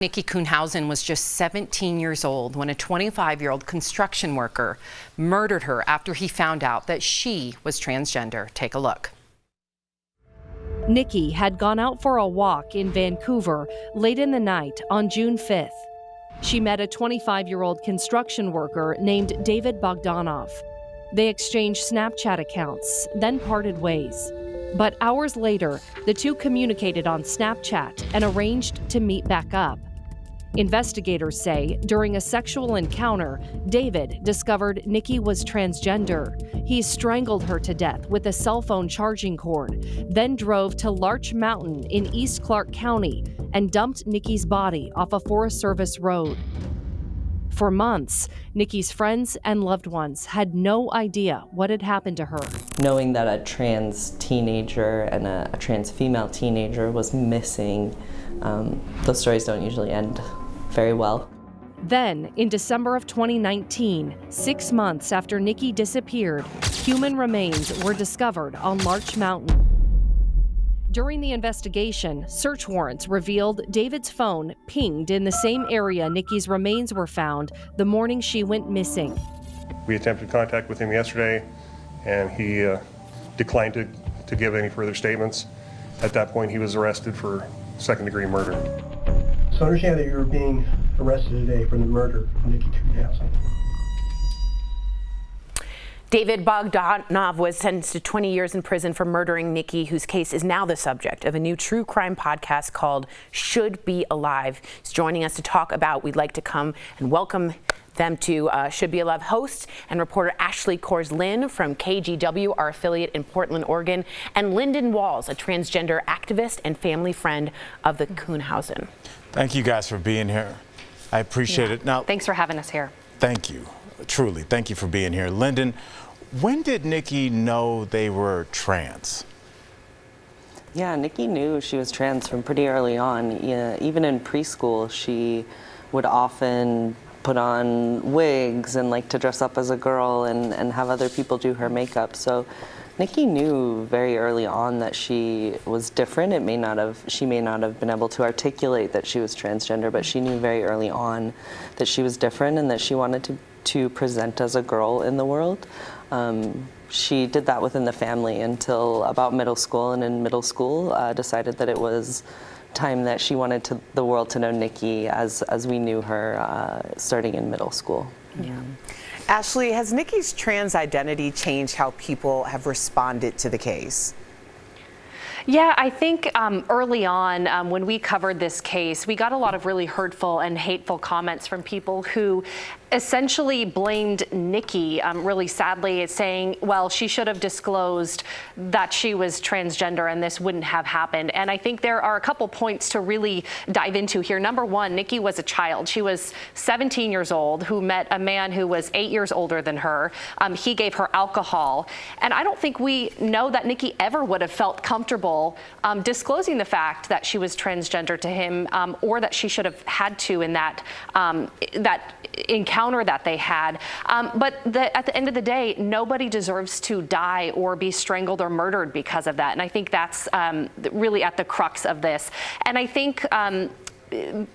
Nikki Kuhnhausen was just 17 years old when a 25-year-old construction worker murdered her after he found out that she was transgender. Take a look. Nikki had gone out for a walk in Vancouver late in the night on June 5th. She met a 25-year-old construction worker named David Bogdanov. They exchanged Snapchat accounts, then parted ways. But hours later, the two communicated on Snapchat and arranged to meet back up. Investigators say during a sexual encounter, David discovered Nikki was transgender. He strangled her to death with a cell phone charging cord, then drove to Larch Mountain in East Clark County and dumped Nikki's body off a Forest Service road. For months, Nikki's friends and loved ones had no idea what had happened to her. Knowing that a trans teenager and a trans female teenager was missing, those stories don't usually end very well. Then, in December of 2019, 6 months after Nikki disappeared, human remains were discovered on Larch Mountain. During the investigation, search warrants revealed David's phone pinged in the same area Nikki's remains were found the morning she went missing. We attempted contact with him yesterday, and he declined to give any further statements. At that point, he was arrested for second-degree murder. So I understand that you're being arrested today for the murder of Nikki Kuhnhausen. David Bogdanov was sentenced to 20 years in prison for murdering Nikki, whose case is now the subject of a new true crime podcast called Should Be Alive. He's joining us to talk about. We'd like to come and welcome them to Should Be Alive host and reporter Ashley Korslien from KGW, our affiliate in Portland, Oregon, and Linden Walls, a transgender activist and family friend of the Kuhnhausen. Thank you guys for being here. I appreciate it. Now, thanks for having us here. Thank you. Truly, thank you for being here. Linden, when did Nikki know they were trans? Yeah, Nikki knew she was trans from pretty early on. Yeah, even in preschool, she would often put on wigs and like to dress up as a girl and have other people do her makeup. So Nikki knew very early on that she was different. She may not have been able to articulate that she was transgender, but she knew very early on that she was different and that she wanted to present as a girl in the world. She did that within the family until about middle school, and in middle school decided that it was time that she wanted the world to know Nikki as we knew her starting in middle school. Yeah. Ashley, has Nikki's trans identity changed how people have responded to the case? Yeah, I think early on when we covered this case, we got a lot of really hurtful and hateful comments from people who essentially blamed Nikki, really sadly, saying, well, she should have disclosed that she was transgender and this wouldn't have happened. And I think there are a couple points to really dive into here. Number one, Nikki was a child. She was 17 years old who met a man who was 8 years older than her. He gave her alcohol. And I don't think we know that Nikki ever would have felt comfortable disclosing the fact that she was transgender to him, or that she should have had to in that encounter that they had. But at the end of the day, nobody deserves to die or be strangled or murdered because of that. And I think that's really at the crux of this. And I think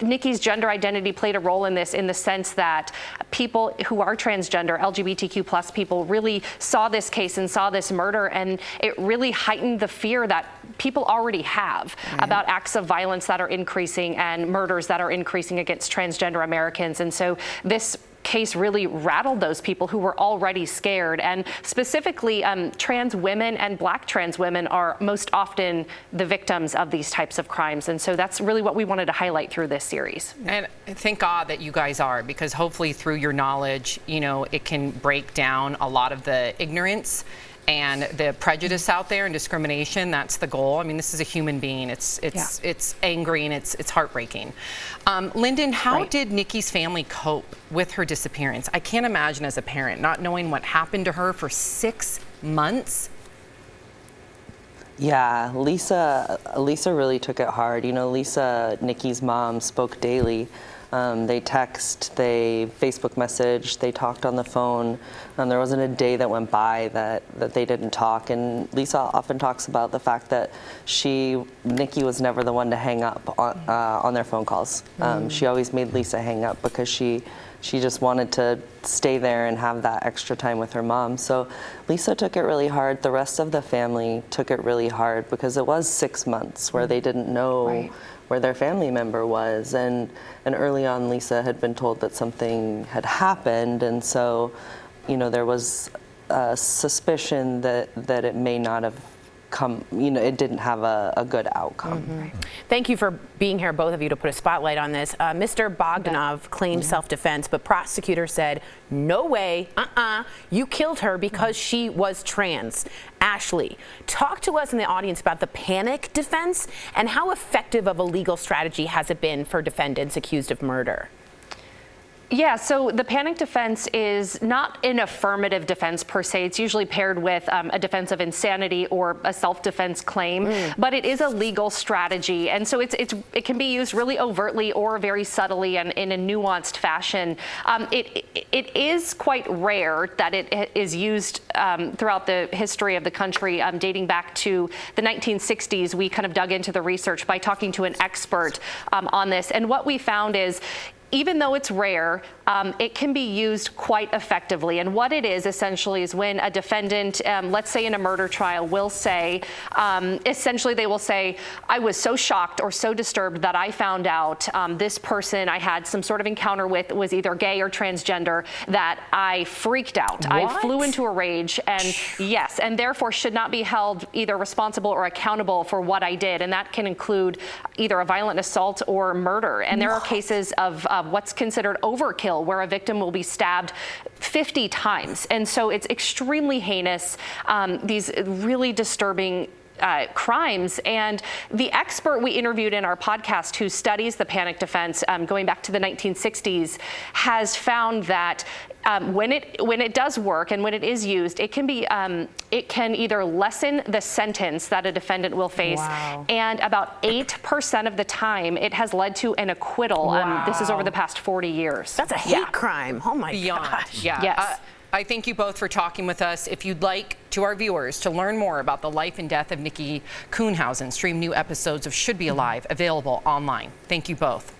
Nikki's gender identity played a role in this, in the sense that people who are transgender, LGBTQ plus people, really saw this case and saw this murder, and it really heightened the fear that people already have about acts of violence that are increasing and murders that are increasing against transgender Americans. And so this case really rattled those people who were already scared. And specifically, trans women and Black trans women are most often the victims of these types of crimes. And so that's really what we wanted to highlight through this series. And thank God that you guys are, because hopefully through your knowledge, it can break down a lot of the ignorance and the prejudice out there and discrimination. That's the goal. I mean, this is a human being. It's angry and it's heartbreaking. Linden, how did Nikki's family cope with her disappearance? I can't imagine as a parent not knowing what happened to her for 6 months. Yeah, Lisa really took it hard. Lisa, Nikki's mom, spoke daily They text, they Facebook message, they talked on the phone. There wasn't a day that went by that they didn't talk. And Lisa often talks about the fact that Nikki was never the one to hang up on their phone calls. She always made Lisa hang up because she just wanted to stay there and have that extra time with her mom. So Lisa took it really hard. The rest of the family took it really hard because it was 6 months where they didn't know where their family member was. And early on, Lisa had been told that something had happened. And so, there was a suspicion that it may not have come, it didn't have a good outcome. Thank you for being here, both of you, to put a spotlight on this. Mr. Bogdanov claimed self-defense, but prosecutors said, no way, you killed her because she was trans. Ashley, talk to us in the audience about the panic defense and how effective of a legal strategy has it been for defendants accused of murder? Yeah, so the panic defense is not an affirmative defense per se. It's usually paired with a defense of insanity or a self-defense claim, but it is a legal strategy. And so it can be used really overtly or very subtly and in a nuanced fashion. It is quite rare that it is used throughout the history of the country, dating back to the 1960s. We kind of dug into the research by talking to an expert on this. And what we found is, even though it's rare, it can be used quite effectively. And what it is essentially is when a defendant, let's say in a murder trial, will say, essentially they will say, I was so shocked or so disturbed that I found out this person I had some sort of encounter with was either gay or transgender, that I freaked out. I flew into a rage, and yes, and therefore should not be held either responsible or accountable for what I did. And that can include either a violent assault or murder. And there are cases of what's considered overkill, where a victim will be stabbed 50 times. And so it's extremely heinous, these really disturbing crimes. And the expert we interviewed in our podcast who studies the panic defense going back to the 1960s has found that when it does work and when it is used, it can be it can either lessen the sentence that a defendant will face, and about 8% of the time it has led to an acquittal. This is over the past 40 years. That's a hate crime. Oh my gosh. Yes. I thank you both for talking with us. If you'd like to our viewers to learn more about the life and death of Nikki Kuhnhausen, stream new episodes of Should Be Alive, available online. Thank you both.